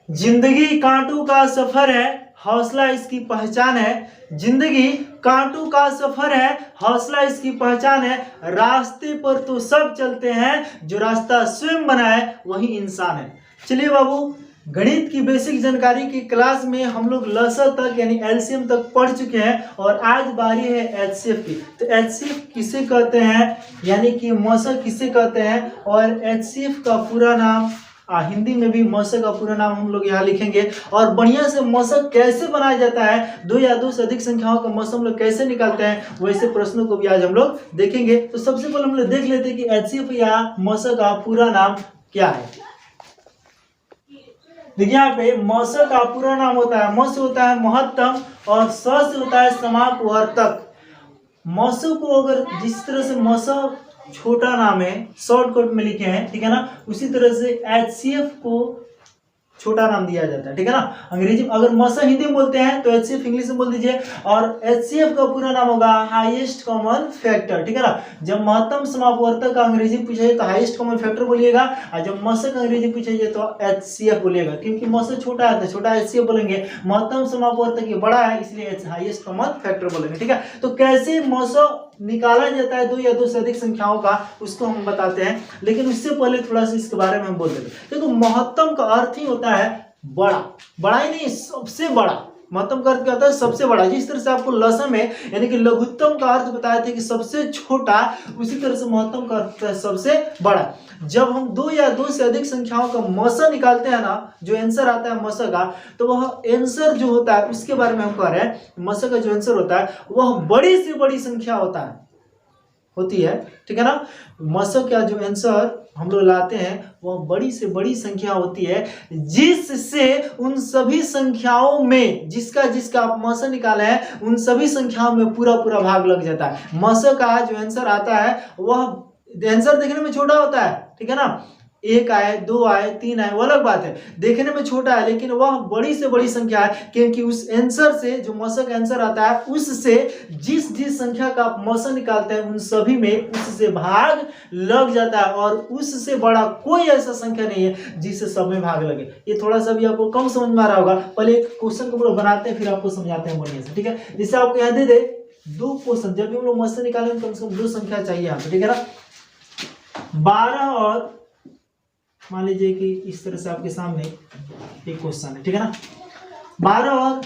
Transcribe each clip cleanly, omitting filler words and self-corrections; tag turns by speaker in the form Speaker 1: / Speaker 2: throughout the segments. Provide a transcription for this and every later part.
Speaker 1: जिंदगी कांटों का सफर है, हौसला इसकी पहचान है। जिंदगी कांटों का सफर है, हौसला इसकी पहचान है। रास्ते पर तो सब चलते हैं, जो रास्ता स्वयं बनाए वही इंसान है। चलिए बाबू, गणित की बेसिक जानकारी की क्लास में हम लोग लसर तक यानी एलसीएम तक पढ़ चुके हैं और आज बारी है एचसीएफ की। तो एचसीएफ किसे कहते हैं यानी कि मौसक किसे कहते हैं, और एचसीएफ का पूरा नाम हिंदी में भी मौसक का पूरा नाम हम लोग यहाँ लिखेंगे। और बढ़िया से मौसक कैसे बनाया जाता है, दो या दो से अधिक संख्याओं का मौसक हम लोग कैसे निकालते हैं, वैसे प्रश्नों को भी आज हम लोग देखेंगे। तो सबसे पहले हम लोग देख लेते हैं कि एचसीएफ या मौसक का पूरा नाम क्या है। देखिए यहाँ पे मौसक का पूरा नाम होता है, मौसक होता है महत्तम और स से होता है समापवर्तक। मौसक को अगर जिस तरह से मौसक छोटा नाम है शॉर्टकट में लिखे हैं, ठीक है ना, उसी तरह से एचसीएफ को छोटा नाम दिया जाता है, ठीक है ना। अंग्रेजी अगर मौसक हिंदी में बोलते हैं तो एचसीएफ इंग्लिश में बोल दीजिए, और एचसीएफ का पूरा नाम होगा हाईएस्ट कॉमन फैक्टर, ठीक है ना। जब महत्तम समापवर्तक का अंग्रेजी पूछे तो हाईएस्ट कॉमन फैक्टर बोलिएगा, और जब मौसक का अंग्रेजी पूछे तो एचसीएफ बोलिएगा, क्योंकि मौसक छोटा है तो छोटा एचसीएफ बोलेंगे, महत्तम समापवर्तक ये बड़ा है इसलिए हाईएस्ट कॉमन फैक्टर बोलेंगे, ठीक है। तो कैसे मौसक निकाला जाता है दो या दो से अधिक संख्याओं का, उसको हम बताते हैं, लेकिन उससे पहले थोड़ा सा इसके बारे में हम बोल देते हैं। देखो महत्तम का अर्थ ही होता है बड़ा, बड़ा ही नहीं सबसे बड़ा। महत्तम का अर्थ क्या होता है, सबसे बड़ा। जिस तरह से आपको लसम में यानी कि लघुत्तम का अर्थ बताया था कि सबसे छोटा, उसी तरह से महत्तम का अर्थ है सबसे बड़ा। जब हम दो या दो से अधिक संख्याओं का मौसक निकालते हैं ना, जो आंसर आता है मौसक का, तो वह आंसर जो होता है उसके बारे में हम कह रहे हैं। मौसक का जो आंसर होता है वह बड़ी से बड़ी संख्या होती है, ठीक है ना। मौसक का जो आंसर हम लोग लाते हैं वह बड़ी से बड़ी संख्या होती है, जिससे उन सभी संख्याओं में जिसका आप मौसक निकाले हैं उन सभी संख्याओं में पूरा पूरा भाग लग जाता है। मौसक का जो आंसर आता है वह आंसर देखने में छोटा होता है, ठीक है ना। एक आए, दो आए, तीन आए, वो अलग बात है, देखने में छोटा है, लेकिन वह बड़ी से बड़ी संख्या है, क्योंकि उस आंसर से जो मौसक आंसर आता है उससे जिस संख्या का आप मौसक निकालते हैं उन सभी में उससे भाग लग जाता है, और उससे बड़ा कोई ऐसा संख्या नहीं है जिससे सब में भाग लगे। ये थोड़ा सा भी आपको कम समझ में आ रहा होगा। पहले एक क्वेश्चन को बनाते हैं फिर आपको समझाते हैं बढ़िया से, ठीक है। जिससे आपको यहाँ दे दे दो क्वेश्चन, जब भी हम लोग मौसक निकालेंगे कम से कम दो संख्या चाहिए यहाँ पे, ठीक है ना। 12 और मान लीजिए कि इस तरह से आपके सामने एक क्वेश्चन है, ठीक है ना। 12 और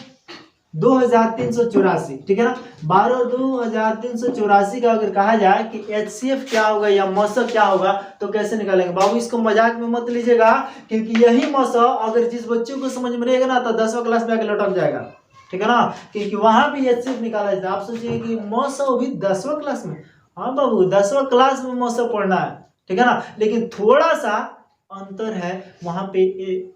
Speaker 1: 2384, ठीक है ना। 12 और 2384 का अगर कहा जाए कि एचसीएफ क्या होगा या मौसक क्या होगा तो कैसे निकालेंगे। बाबू इसको मजाक में मत लीजिएगा, क्योंकि यही मौसक अगर जिस बच्चे को समझ में रहेगा ना तो 10वीं क्लास में आके लटक जाएगा, ठीक है ना, क्योंकि वहां भी एचसीएफ निकाला जाता है। आप सोचिए कि मौसक भी 10वीं क्लास में, हाँ बाबू 10वीं क्लास में मौसक पढ़ना है, ठीक है ना। लेकिन थोड़ा सा अंतर है, वहां पे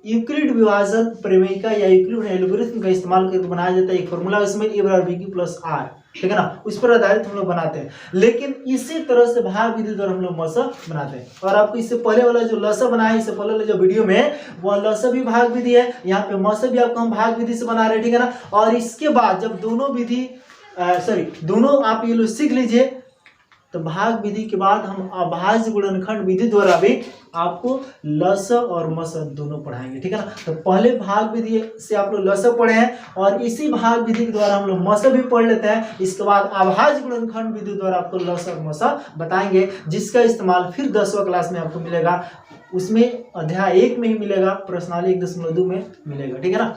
Speaker 1: यूक्लिड विभाजन प्रमेय या यूक्लिड एल्गोरिथम का इस्तेमाल करके बनाया जाता है एक फॉर्मूला, इसमें a बराबर b प्लस r, ठीक है ना, उस पर आधारित हम लोग बनाते हैं। लेकिन इसी तरह से भाग विधि द्वारा हम लोग मौसक बनाते हैं। और आपको इससे पहले वाला जो लसर बनाया, इससे पहले वाला जो वीडियो में वह लसर भी भाग विधि है, यहाँ पे मौसक भी आपको हम भाग विधि से बना रहे हैं, ठीक है ना। और इसके बाद जब दोनों आप ये लोग सीख लीजिए तो भाग विधि के बाद हम अभाज्य गुणनखंड विधि द्वारा भी आपको लसर और मसक दोनों पढ़ाएंगे, ठीक है ना। तो पहले भाग विधि से आप लोग लसर पढ़े हैं और इसी भाग विधि के द्वारा हम लोग मसक भी पढ़ लेते हैं। इसके बाद अभाज्य गुणनखंड विधि द्वारा आपको लसर और मसक बताएंगे, जिसका इस्तेमाल फिर 10वीं क्लास में आपको मिलेगा। उसमें अध्याय 1 में ही मिलेगा, प्रश्नावली 1.2 में मिलेगा, ठीक है ना।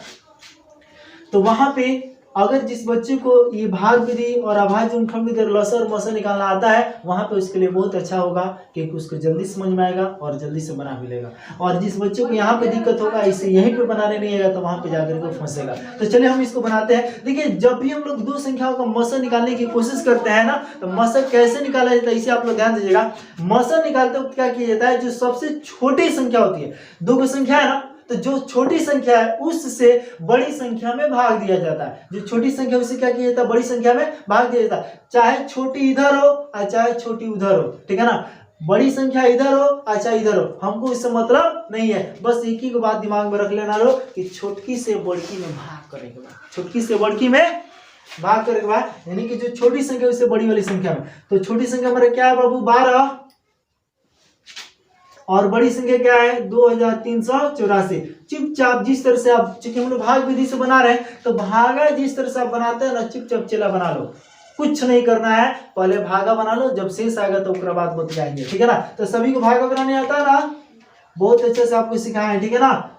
Speaker 1: तो वहां पे अगर जिस बच्चे को ये भाग विधि और अभाज्य गुणनखंड विधि लसर और मसक निकालना आता है, वहां पे उसके लिए बहुत अच्छा होगा, क्योंकि उसको जल्दी समझ में आएगा और जल्दी से बना भी लेगा। और जिस बच्चे को यहाँ पे दिक्कत होगा, इसे यहीं पे बनाने नहीं आएगा, तो वहां पे जाकर के फंसेगा। तो चलिए हम इसको बनाते हैं। देखिए जब भी हम लोग दो संख्याओं का मसक निकालने की कोशिश करते हैं ना, तो मसक कैसे निकाला जाता है इसे आप लोग ध्यान दीजिएगा। मसक निकालते वक्त क्या किया जाता है, जो सबसे छोटी संख्या होती है, दो संख्या है ना, तो जो छोटी संख्या है उससे बड़ी संख्या में भाग दिया जाता है। जो छोटी संख्या उससे क्या किया जाता है, बड़ी संख्या में भाग दिया जाता है, चाहे छोटी इधर हो और चाहे छोटी उधर हो, ठीक है ना। बड़ी संख्या इधर हो और चाहे इधर हो, हमको इससे मतलब नहीं है। बस एक ही बात दिमाग में रख लेना लो कि छोटकी से बड़की में भाग करने के बाद, छोटकी से बड़की में भाग करने के बाद, यानी कि जो छोटी संख्या उससे बड़ी वाली संख्या में। तो छोटी संख्या हमारे क्या है बाबू, 12 और बड़ी संख्या क्या है 2384। चुपचाप जिस तरह से आप, चूंकि हम लोग भाग विधि से बना रहे हैं तो भागा जिस तरह से आप बनाते हैं ना, चुपचाप चला बना लो, कुछ नहीं करना है, पहले भागा बना लो, जब शेष आएगा तो उसके बाद बतलाएंगे, ठीक है ना। तो सभी को भागा बनाने आता है ना, बहुत अच्छे से आपको सिखाया है, ठीक है ना।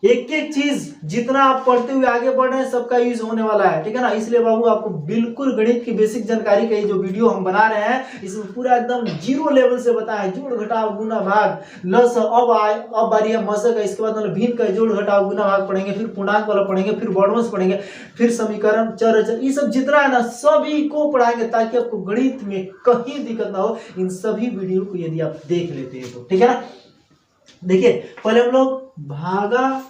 Speaker 1: एक एक चीज जितना आप पढ़ते हुए आगे बढ़ रहे हैं सबका यूज होने वाला है, ठीक है ना। इसलिए बाबू आपको बिल्कुल गणित की बेसिक जानकारी का ये जो वीडियो हम बना रहे हैं इसमें पूरा एकदम जीरो लेवल से बताएं, जोड़ घटाव गुना भाग लस। अब बारी है मस का, इसके बाद भिन्न का जोड़ घटाव गुना भाग पढ़ेंगे, फिर पूर्णांक वाला पढ़ेंगे, फिर वर्णवंश पढ़ेंगे, फिर समीकरण चर, ये सब जितना है ना सभी को पढ़ाएंगे ताकि आपको गणित में कहीं दिक्कत ना हो। इन सभी वीडियो को यदि आप देख लेते हैं तो, ठीक है ना। देखिए पहले हम लोग भागा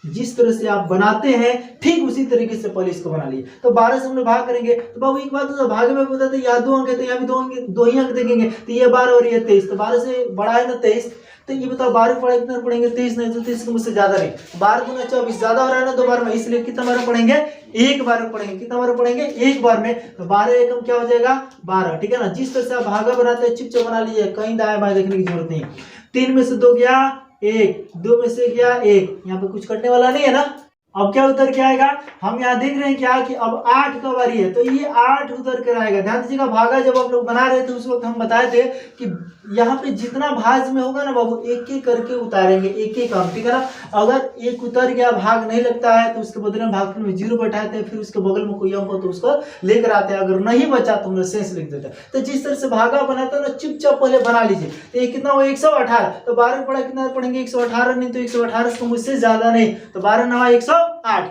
Speaker 1: जिस तरह से आप बनाते हैं ठीक उसी तरीके से पहले इसको बना लिए। तो 12 से हम लोग भाग करेंगे तो बाबू एक बात तो भाग में पता था यहाँ 2 अंक है तो यहाँ भी 2 ही अंक देखेंगे, तो ये 12 और ये 23, तो 12 से बड़ा है ना 23, तो ये बताओ 12 पढ़े कितना पढ़ेंगे 23, नहीं तो 23 को मुझसे ज्यादा नहीं, 12 गुना 24 ज्यादा हो रहा है ना 2 बार में, इसलिए कितना बार पढ़ेंगे, एक बार में पढ़ेंगे, कितना बार पढ़ेंगे, एक बार में। तो 12 एकम क्या हो जाएगा 12, ठीक है ना। जिस तरह से आप भागा बनाते हैं चुपचाप बना लीजिए, कहीं दाएं बाएं देखने की जरूरत नहीं। 3 में से 2 गया 1, 2 में से गया 1, यहाँ पे कुछ कटने वाला नहीं है ना। अब क्या उत्तर क्या आएगा, हम यहाँ देख रहे हैं क्या कि अब 8 का बारी है तो ये 8 उतर कर आएगा। ध्यान दीजिएगा भागा जब हम लोग बना रहे थे उस वक्त हम बताए थे कि यहाँ पे जितना भाज में होगा ना बाबू एक एक करके उतारेंगे, एक एक अंक, ठीक है ना। अगर एक उतर गया भाग नहीं लगता है तो उसके बदले में भागफल में 0 बैठाते हैं, फिर उसके बगल में कोई अंक हो तो उसको लेकर आते हैं, अगर नहीं बचा तो हम लोग शेष लिख देते हैं। तो जिस तरह से भागा बनाते हैं ना चुपचाप पहले बना लीजिए। तो ये कितना हो 118, तो 12 पढ़ा कितना पढ़ेंगे 118, नहीं तो 118 से मुझसे ज्यादा नहीं, तो 12 नवा 108।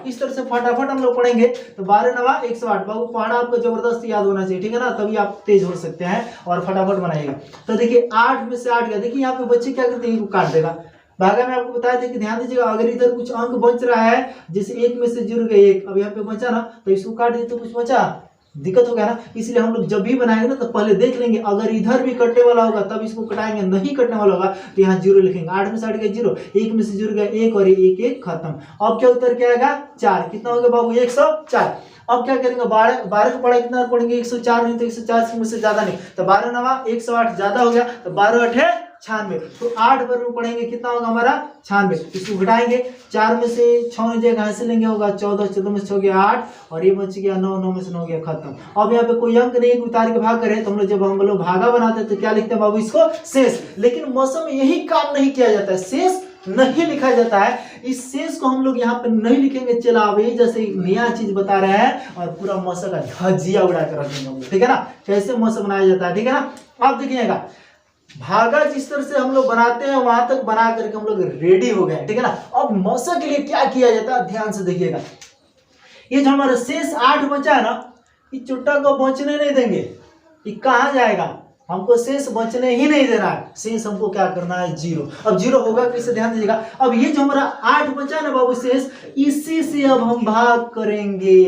Speaker 1: इस तरह से फटाफट हम लोग पढ़ेंगे तो 12 नवा 108। बाबू पढ़ा आपको जबरदस्त याद होना चाहिए, ठीक है ना, तभी आप तेज हो सकते हैं और फटाफट बनाइएगा। तो देखिए 8 में से 8 गया, देखिए यहाँ पे बच्चे क्या करते हैं इनको काट देगा। भागा में आपको बताया था कि ध्यान दीजिएगा अगर इधर कुछ अंक बच रहा है जैसे 1 में से जुड़ गए 1, अब यहाँ पे बचा ना तो इसको काट दिए तो कुछ बचा, दिक्कत हो गया ना। इसलिए हम लोग जब भी बनाएंगे ना तो पहले देख लेंगे अगर इधर भी कटने वाला होगा तब इसको कटाएंगे, नहीं कटने वाला होगा तो यहाँ 0 लिखेंगे। 8 में से 8 गया 0, 1 में से जुड़ गया 1 और 1 1 खत्म। अब क्या उत्तर क्या आएगा 4, कितना हो गया बाबू 104। अब क्या करेंगे 12 को पढ़ा कितना पढ़ेंगे 104, नहीं तो 104 से मुझसे ज्यादा नहीं, तो 12 नवा 108 ज्यादा हो गया, तो 12 8 96, तो 8 बार में पढ़ेंगे कितना होगा हमारा 96। इसको घटाएंगे 4 में से 6 नहीं जाएगा ऐसे लेंगे होगा 14, 14 में से 6 गया 8 और ये बच गया 9, 9 में से 9 गया खत्म। अब यहाँ पे कोई अंक नहीं उतार के भाग करे तो हम लोग जब हम लोग भागा बनाते हैं तो क्या लिखते हैं बाबू इसको शेष। लेकिन मौसम में यही काम नहीं किया जाता है, शेष नहीं लिखा जाता है। इस शेष को हम लोग यहाँ पे नहीं लिखेंगे, चला वही जैसे एक नया चीज बता रहे हैं और पूरा मौसम का धजिया उड़ा कर रख देंगे, ठीक है ना, कैसे मौसम बनाया जाता है, ठीक है ना। अब देखिएगा भागा जिस तरह से हम लोग बनाते हैं वहां तक बना करके हम लोग रेडी हो गए, ठीक है ना। अब मौसम के लिए क्या किया जाता है ध्यान से देखिएगा, ये जो हमारा शेष 8 बचा है ना ये चुट्टा को बचने नहीं देंगे, ये कहाँ जाएगा, हमको शेष बचने ही नहीं देना है, शेष हमको क्या करना है 0। अब 0 होगा कैसे ध्यान दीजिएगा। अब ये जो हमारा 8 बचा ना बाबू शेष, इसी से अब हम भाग करेंगे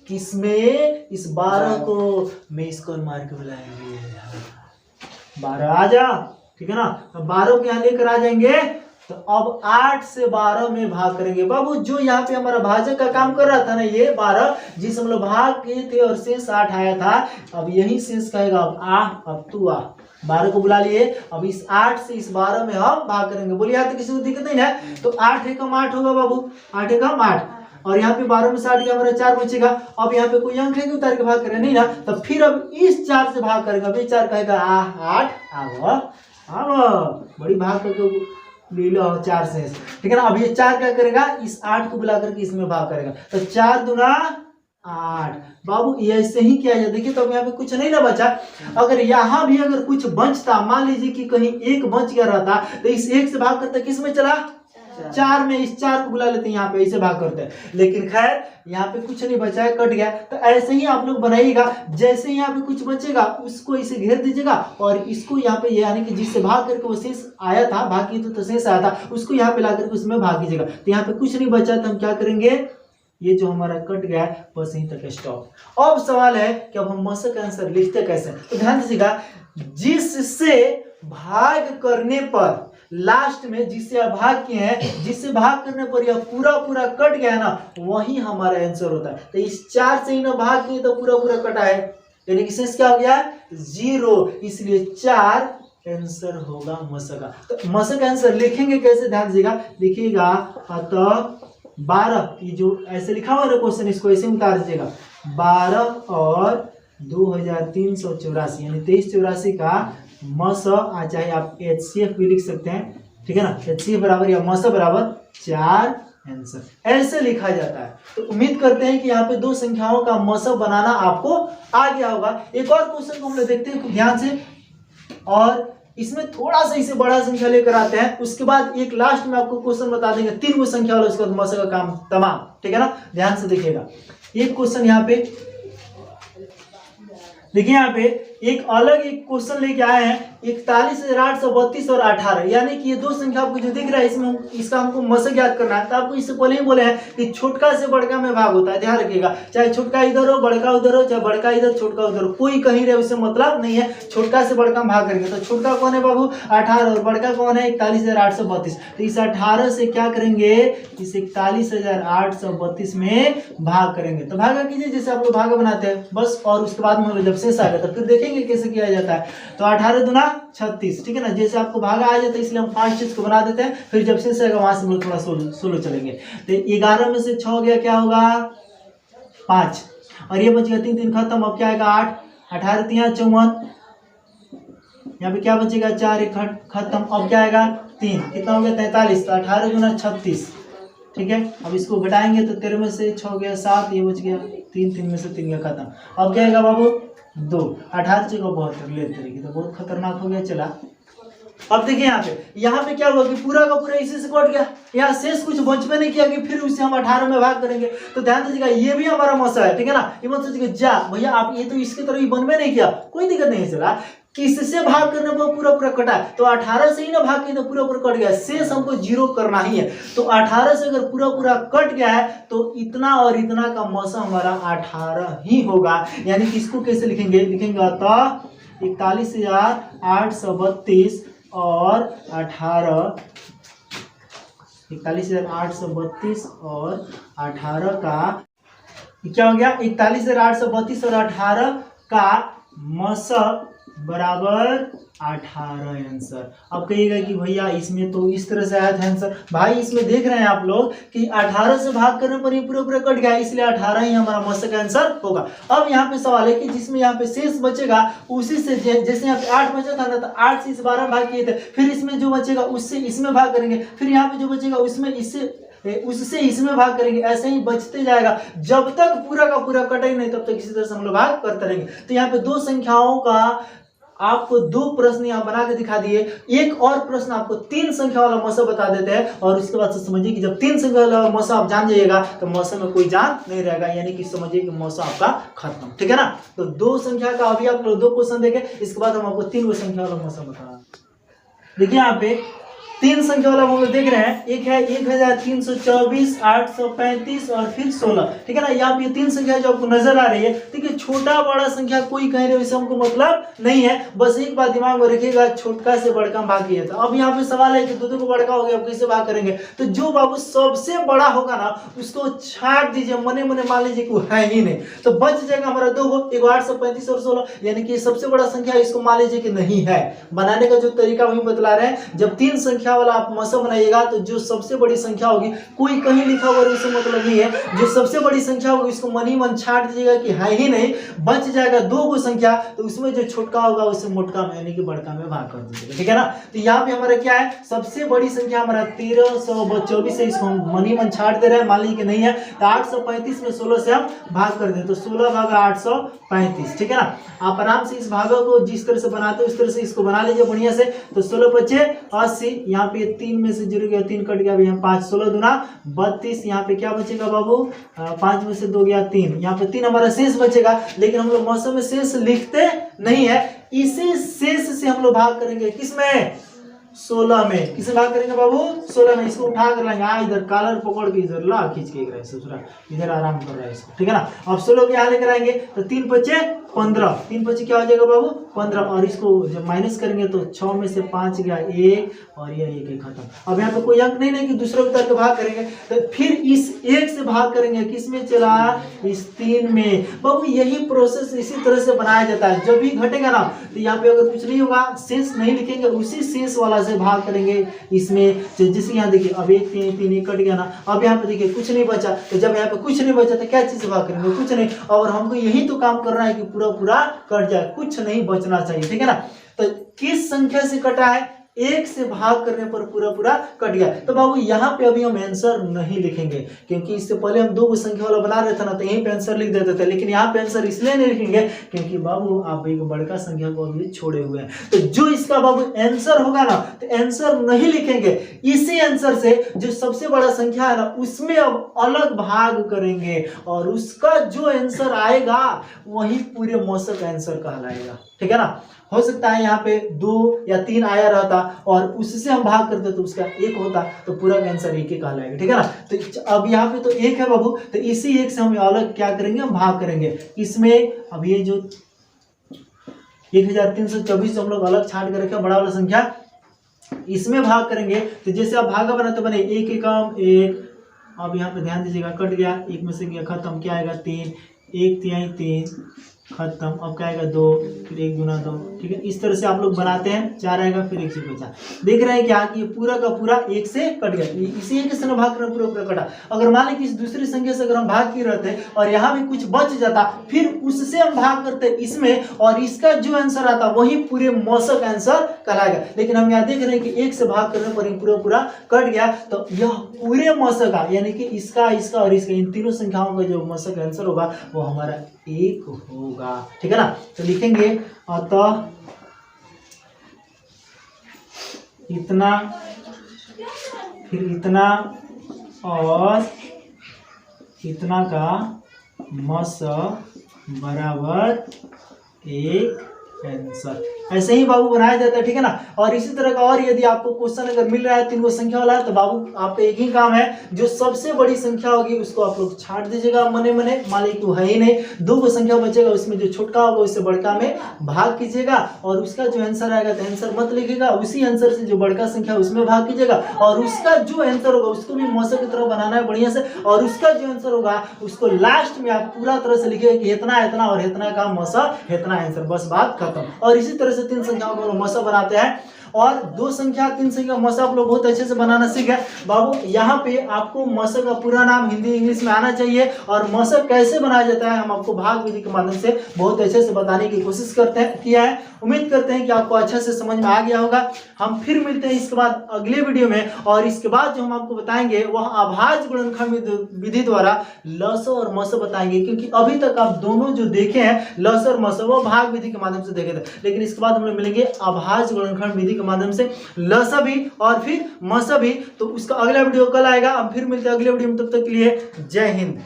Speaker 1: किसमें, इस 12 को मिस कॉल मार के बुलाएंगे, 12 आ जा, ठीक है ना। अब 12 को यहाँ लेकर आ जाएंगे तो अब 8 से 12 में भाग करेंगे। बाबू जो यहाँ पे हमारा भाजक का काम कर रहा था ना ये 12 जिस हम लोग भाग किए थे और शेष 8 आया था, अब यही शेष कहेगा अब तू आ, 12 को बुला लिए। अब इस 8 से इस 12 में हम भाग करेंगे, बोलिए यहाँ तो किसी को दिक्कत नहीं है। तो 8 एकम 8 होगा बाबू, 8 एकम 8 और यहाँ पे 12 में से 8 गया हमारा 4 बचेगा। अब यहाँ पे कोई अंक है कि उतार के भाग करें नहीं ना, तो फिर अब इस 4 से भाग करेगा, अभी 4 कहेगा 8 आओ बड़ी भाग करके ले लो 4 से, ठीक है ना। अब ये 4 क्या करेगा इस 8 को बुला करके इसमें भाग करेगा, तो 4 दूना 8 बाबू ये ऐसे ही किया जाए। देखिए तो अब यहाँ पे कुछ नहीं ना बचा, अगर यहाँ भी अगर कुछ बचता, मान लीजिए कि कहीं 1 बच गया रहता तो इस 1 से भाग करता किस में चला 4 में, इस 4 को बुला लेते हैं यहाँ पे, ऐसे भाग करते हैं। लेकिन खैर यहाँ पे कुछ नहीं बचा है, कट गया। तो ऐसे ही आप लोग बनाइएगा, जैसे यहाँ पे कुछ बचेगा उसको इसे घेर दीजिएगा और इसको यहाँ पे यानी कि जिससे भाग करके वो शेष आया था, भाग की तो शेष आया था, उसको यहाँ पे ला करके उसमें भाग दीजिएगा। तो यहाँ पे कुछ नहीं बचा तो हम क्या करेंगे, ये जो हमारा कट गया है बस यहीं तक स्टॉप। अब सवाल है कि अब हम मौसम का आंसर लिखते कैसे, तो ध्यान दीजिएगा जिससे भाग करने पर लास्ट में जिससे आप भाग किए हैं, जिससे भाग करने पर यह पूरा पूरा कट गया ना वही हमारा आंसर होता है। तो इस 4 से ही ना भाग किए तो पूरा पूरा कटा है, यानी कि शेष क्या हो गया 0, इसलिए 4 आंसर होगा मस का। तो मस का आंसर लिखेंगे कैसे, ध्यान दीजिएगा, लिखिएगा अतः 12, ये जो ऐसे लिखा हुआ है क्वेश्चन, इसको ऐसे उतार दीजिएगा, 12 और 2384 यानी 2384 का मस, चाहे आप HCF भी लिख सकते हैं, ठीक है ना, HCF बराबर या मस बराबर 4 आंसर, ऐसे लिखा जाता है। तो उम्मीद करते हैं कि यहाँ पे दो संख्याओं का मस बनाना आपको आ गया होगा। एक और क्वेश्चन को हम लोग देखते हैं ध्यान से, और इसमें थोड़ा सा इसे बड़ा संख्या लेकर आते हैं, उसके बाद एक लास्ट में आपको क्वेश्चन बता देंगे 3 गो संख्या वाला, उसके बाद मस का काम तमाम, ठीक है ना। ध्यान से देखिएगा, एक क्वेश्चन यहाँ पे देखिए, यहाँ पे एक अलग एक क्वेश्चन लेके आए हैं, 41,832 और 18, यानी कि ये दो संख्या आपको जो दिख रहा है, इसमें इसका हमको मस ज्ञात करना है। तो आपको इससे पहले ही बोले हैं कि छोटका से बड़का में भाग होता है, ध्यान रखिएगा, चाहे छोटका इधर हो बड़का उधर हो, चाहे बड़का इधर छोटका उधर हो, कोई कहीं रहे उससे मतलब नहीं है, छोटका से बड़का में भाग करेंगे। तो छोटका कौन है बाबू, 18, और बड़का कौन है 41,832। तो इस 18 से क्या करेंगे, इस 41,832 में भाग करेंगे। तो भागा कीजिए जैसे आप लोग भागा बनाते हैं बस, और उसके बाद में जब शेष आएगा तो फिर देखेंगे कैसे किया जाता है। तो 18 दूना 36, ठीक है ना, जैसे आपको भागा आ जाता है इसलिए हम 5 चीज को बना देते हैं, फिर जब शेष आएगा वहां से हम लोग थोड़ा सोलो चलेंगे। तो 11 में से 6 गया, क्या होगा 5, और ये बच गया 3 3 खत्म, अब क्या आएगा 8, 18 3 54, यहाँ पे क्या बचेगा 4 1 खत्म, अब क्या आएगा 3, कितना हो गया 43, तो 18 दूना 36, ठीक है। अब इसको घटाएंगे तो 13 में से 6 गया 7, ये बच गया 3 3 में से 3 गया खत्म, अब क्या आएगा बाबू 2, 18 से 72 लेते रहिए, तो बहुत खतरनाक हो गया। चला अब देखिए यहाँ पे क्या हुआ कि पूरा का पूरा इसी से कट गया, यहाँ शेष कुछ बचपे नहीं किया कि फिर उसे हम 18 में भाग करेंगे। तो ध्यान दीजिएगा ये भी हमारा मसा है, ठीक है ना, ये मत सोचिएगा जा भैया आप ये तो इसके तरह ही बनवे नहीं किया, कोई दिक्कत नहीं चला, किससे भाग करने पर पूरा पूरा कटा, तो 18 से ही ना भाग किया तो पूरा पूरा कट गया, शेष हमको 0 करना ही है। तो 18 से अगर पूरा पूरा कट गया है तो इतना और इतना का मौसम हमारा 18 ही होगा। यानी कि इसको कैसे लिखेंगे, लिखेंगे अतः 41,832 और 18, 41,832 और 18 का क्या हो गया, 41,832 और 18 का मस बराबर 18 आंसर। अब कहिएगा कि भैया इसमें तो इस तरह से आया था आंसर, भाई इसमें देख रहे हैं आप लोग कि 18 से भाग करने पर ये पूरा पूरा कट गया, इसलिए 18 ही हमारा मस का आंसर होगा। अब यहाँ पे सवाल है कि जिसमें यहाँ पे शेष बचेगा उसी से, जैसे यहाँ पे 8 बचा था ना, तो 8 से इस 12 भाग किए थे, फिर इसमें जो बचेगा उससे इसमें भाग करेंगे, फिर यहाँ पे जो बचेगा उसमें उससे इसमें भाग करेंगे, ऐसे ही बचते जाएगा जब तक पूरा का पूरा कटे ही नहीं, तब तक इसी तरह से हम लोग भाग करते रहेंगे। तो यहाँ पे दो संख्याओं का आपको 2 प्रश्न यहाँ बना के दिखा दिए, एक और प्रश्न आपको 3 संख्या वाला मौसा बता देते हैं, और उसके बाद से समझिए कि जब 3 संख्या वाला मौसा आप जान जाइएगा तो मौसा में कोई जान नहीं रहेगा, यानी कि समझिए कि मौसा आपका खत्म, ठीक है ना। तो 2 संख्या का अभी आप लोग 2 क्वेश्चन देखे, इसके बाद हम आपको 3 संख्या वाला मौसा बता। देखिए यहाँ पे 3 संख्या वाला हम लोग देख रहे हैं, एक है 1324, 835 और फिर 16, ठीक है ना। यहाँ पे 3 संख्या जो आपको नजर आ रही है, ठीक है, छोटा बड़ा संख्या कोई कह रहे हो इसे हमको मतलब नहीं है, बस एक बात दिमाग में रखिएगा, छोटका से बड़का भाग किया था। अब यहाँ पे सवाल है कि दो को बड़का हो गया, अब कैसे भाग करेंगे, तो जो बाबू सबसे बड़ा होगा ना उसको छाट दीजिए, मने मने मान लीजिए कि वो है ही नहीं, तो बच जाएगा हमारा 2 गो, एक 835 और 16, यानी कि सबसे बड़ा संख्या इसको मान लीजिए कि नहीं है। बनाने का जो तरीका वही बतला रहे हैं, जब 3 संख्या वाला आप मसा बनाइएगा तो जो सबसे बड़ी संख्या होगी, कोई कहीं लिखा हुआ उससे मतलब नहीं है, जो सबसे बड़ी संख्या होगी उसको मन ही मन छाट दीजिएगा कि है ही नहीं, बच जाएगा 2 गो संख्या, तो उसमें जो छोटका होगा उससे मोटका में यानी कि बड़का में भाग कर दीजिएगा, ठीक है ना। तो यहाँ पे हमारा क्या है, सबसे बड़ी संख्या हमारा 1324 है, इसको हम मन ही मन छाट दे रहे हैं, मान लीजिए कि नहीं है, तो 835 में 16 से हम भाग कर दें, तो 16 भागा 835, ठीक है ना। आप आराम से इस भागों को जिस तरह से बनाते हो उस तरह से इसको बना लीजिए बढ़िया से। तो 16 बचे 80, यहाँ पे 3 में से 0 गया, 3 कट गया, यहाँ 5, 16 दूना 32, यहाँ पे क्या बचेगा बाबू, 5 में से 2 गया 3, यहाँ पे 3 हमारा शेष बचेगा, लेकिन हम लोग मौसम में शेष लिखते नहीं है, इसी शेष से हम लोग भाग करेंगे, किसमें 16 में। किसे भाग करेंगे बाबू? 16 में। इसको उठा कर लाएंगे, इधर कॉलर पकड़ के इधर ला खींच के एक ससुरा इधर आराम कर रहा है इसको, ठीक है ना। अब 16 को यहाँ लेकर आएंगे तो 3 पचे 15, 3 पचे क्या हो जाएगा बाबू? 15। और इसको जब माइनस करेंगे तो 6 में से 5 गया 1 और ये 1 खत्म। अब यहाँ पे कोई अंक नहीं कि दूसरे उतर के भाग करेंगे, तो फिर इस 1 से भाग करेंगे, किस में चला? इस 3 में। बाबू यही प्रोसेस इसी तरह से बनाया जाता है। जब भी घटेगा ना तो यहाँ पे अगर कुछ नहीं होगा, शेष नहीं लिखेंगे, उसी शेष वाला से भाग करेंगे इसमें। जैसे यहाँ देखिए अब 1 3 3 1 कट गया ना, अब यहाँ पे देखिए कुछ नहीं बचा, तो जब यहाँ पे कुछ नहीं बचा तो क्या चीज से भाग करेंगे? कुछ नहीं। और हमको यही तो काम करना है कि पूरा पूरा कट जाए, कुछ नहीं बचना चाहिए, ठीक है ना। तो किस संख्या से कटा है? 1 से भाग करने पर पूरा पूरा कट गया। तो बाबू यहाँ पे अभी हम आंसर नहीं लिखेंगे, क्योंकि इससे पहले हम 2 संख्या वाला बना रहे थे ना, तो यहीं पे आंसर लिख देते थे। लेकिन यहाँ पे आंसर इसलिए नहीं लिखेंगे क्योंकि बाबू आप एक बड़का संख्या को अभी छोड़े हुए हैं। तो जो इसका बाबू आंसर होगा ना, तो आंसर नहीं लिखेंगे, इसी आंसर से जो सबसे बड़ा संख्या है ना उसमें अब अलग भाग करेंगे, और उसका जो आंसर आएगा वही पूरे मौसक आंसर कहलाएगा, ठीक है ना। हो सकता है यहाँ पे 2 या 3 आया रहता और उससे हम भाग करते तो उसका 1 होता, तो पूरा का आंसर 1 ही कहलाएगा, ठीक है ना। तो अब यहाँ पे तो 1 है बाबू, तो इसी 1 से हम अलग क्या करेंगे? हम भाग करेंगे इसमें। अब ये जो 1324 हम लोग अलग छाट कर रखे बड़ा वाला संख्या, इसमें भाग करेंगे। तो जैसे आप भागा बनाते बने 1 एकम 1, अब यहाँ पे ध्यान दीजिएगा, कट गया 1 में से गया खत्म, क्या आएगा? 3, 1 तिहाई 3 खत्म। अब क्या आएगा? 2, फिर 1 गुना 2, ठीक है। इस तरह से आप लोग बनाते हैं, 4 आएगा फिर 1 से बचा। देख रहे हैं क्या कि पूरा का पूरा 1 से कट गया, इसी 1 से भाग करना पूरा पूरा कटा। अगर मान लीजिए किसी दूसरी संख्या से अगर हम भाग किए रहते और यहाँ भी कुछ बच जाता, फिर उससे हम भाग करते इसमें, और इसका जो आंसर आता वही पूरे मौसक आंसर कहलाएगा। लेकिन हम यहाँ देख रहे हैं कि 1 से भाग करने पर पूरा पूरा कट गया, तो यह पूरे मौसक का यानी कि इसका इसका और इसका इन तीनों संख्याओं का जो मौसक आंसर होगा वो हमारा 1 होगा, ठीक है ना। तो लिखेंगे अतः इतना, फिर इतना और इतना का मस बराबर 1 आंसर। ऐसे ही बाबू बनाया जाता है, ठीक है ना। और इसी तरह का और यदि आपको क्वेश्चन अगर मिल रहा है 3 संख्या वाला है, तो बाबू आप पे एक ही काम है, जो सबसे बड़ी संख्या होगी उसको आप लोग छाट दीजिएगा मने मने। मान लीजिए वो है ही नहीं, 2 संख्या बचेगा, उसमें जो छोटका होगा उससे बड़का में भाग कीजिएगा, और उसका जो आंसर आएगा तो आंसर मत लिखिएगा, उसी आंसर से जो बड़का संख्या उसमें भाग कीजिएगा, और उसका जो आंसर होगा उसको भी मौसक की तरह बनाना है बढ़िया से, और उसका जो आंसर होगा उसको लास्ट में आप पूरा तरह से लिखिएगा कि इतना इतना और इतना का मौसक इतना आंसर, बस बात खत्म। और इसी तरह से 3 संख्याओं को मौसक बनाते हैं, और 2 संख्या 3 संख्या मौसक आप लोग बहुत अच्छे से बनाना सीख गए। बाबू यहाँ पे आपको मौसक का पूरा नाम हिंदी इंग्लिश में आना चाहिए, और मौसक कैसे बनाया जाता है हम आपको भाग विधि के माध्यम से बहुत अच्छे से बताने की कोशिश किया है। उम्मीद करते हैं कि आपको अच्छे से समझ में आ गया होगा। हम फिर मिलते हैं इसके बाद अगले वीडियो में, और इसके बाद जो हम आपको बताएंगे वह अभाज्य गुणनखंड विधि द्वारा लस और मस बताएंगे, क्योंकि अभी तक आप दोनों जो देखे हैं लस और मस वो भाग विधि के माध्यम से देखे थे, लेकिन इसके बाद हम लोग मिलेंगे अभाज्य गुणनखंड विधि के माध्यम से लस भी और फिर मस भी। तो उसका अगला वीडियो कल आएगा। हम फिर मिलते हैं अगले वीडियो में, तब तक के लिए जय हिंद।